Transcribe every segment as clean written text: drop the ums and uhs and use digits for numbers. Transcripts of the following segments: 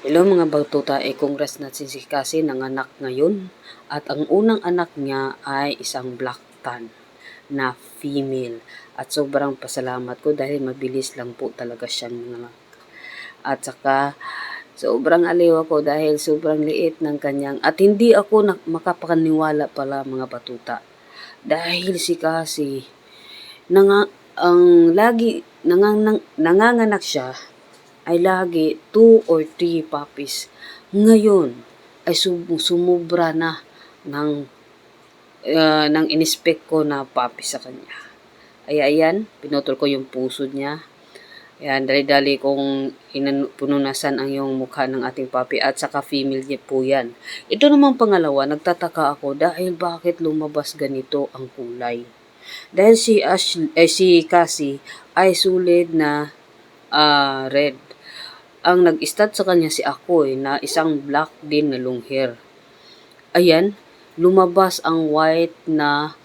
Hello mga batuta, congrats natin si Cassie nanganak ngayon. At ang unang anak niya ay isang black tan na female. At sobrang pasalamat ko dahil mabilis lang po talaga siyang nanganak. At saka sobrang aliw ako dahil sobrang liit ng kanyang at hindi ako makapaniwala pala mga batuta. Dahil si Cassie ang lagi nanganganak siya ay lagi 2 or 3 puppies. Ngayon ay sumubra na ng inspect ko na puppies sa kanya. Ay ayan, pinutol ko yung puso niya. Ayan, dali-dali kong pununasan ang yung mukha ng ating puppy at saka female niya po yan. Ito namang pangalawa, nagtataka ako dahil bakit lumabas ganito ang kulay. Dahil si Cassie ay sulit na red. Ang nag-start sa kanya si Akoy na isang black din na long hair. Ayan, lumabas ang white na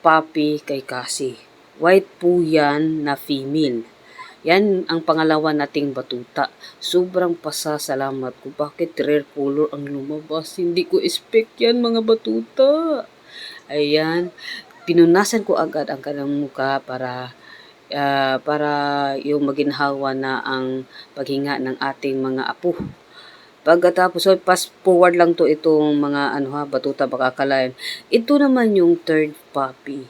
puppy kay Cassie. White po yan na female. Yan ang pangalawa nating batuta. Sobrang pasasalamat ko. Bakit rare color ang lumabas? Hindi ko expect yan mga batuta. Ayan, pinunasan ko agad ang kanyang mukha para yung maginhawa na ang paghinga ng ating mga apo. Pagkatapos, so fast forward lang to itong mga batuta baka akalain. Ito naman yung third puppy.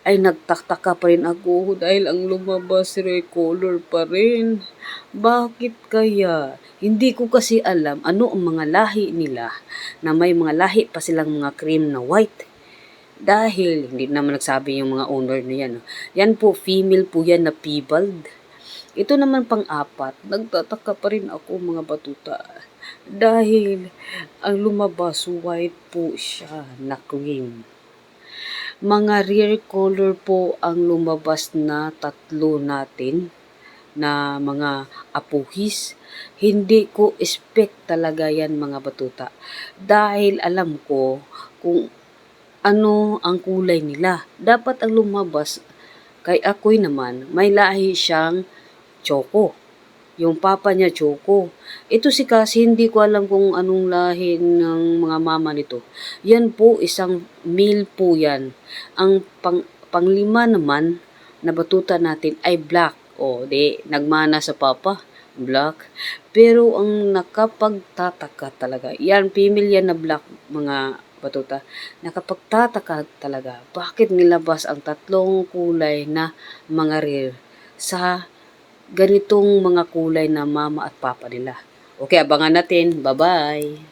Ay nagtaktaka pa rin ako dahil ang lumabas red color pa rin. Bakit kaya? Hindi ko kasi alam ano ang mga lahi nila na may mga lahi pa silang mga cream na white. Dahil hindi naman nagsabi yung mga owner na yan. Yan po, female po yan na piebald. Ito naman pang-apat, nagtataka pa rin ako mga batuta. Dahil ang lumabas, white po siya na cream. Mga rare color po ang lumabas na tatlo natin na mga apuhis. Hindi ko expect talaga yan mga batuta. Dahil alam ko kung ano ang kulay nila. Dapat ang lumabas kay Akoy naman, may lahi siyang choco. Yung papa niya choco. Ito si Cassie, hindi ko alam kung anong lahi ng mga mama nito. Yan po, isang male po yan. Ang panglima naman na batuta natin ay black. O, nagmana sa papa. Black. Pero ang nakapagtataka talaga, yan, female yan na black mga batuta. Nakapagtataka talaga, bakit nilabas ang tatlong kulay na mga rare sa ganitong mga kulay na mama at papa nila. Okay, abangan natin. Bye-bye!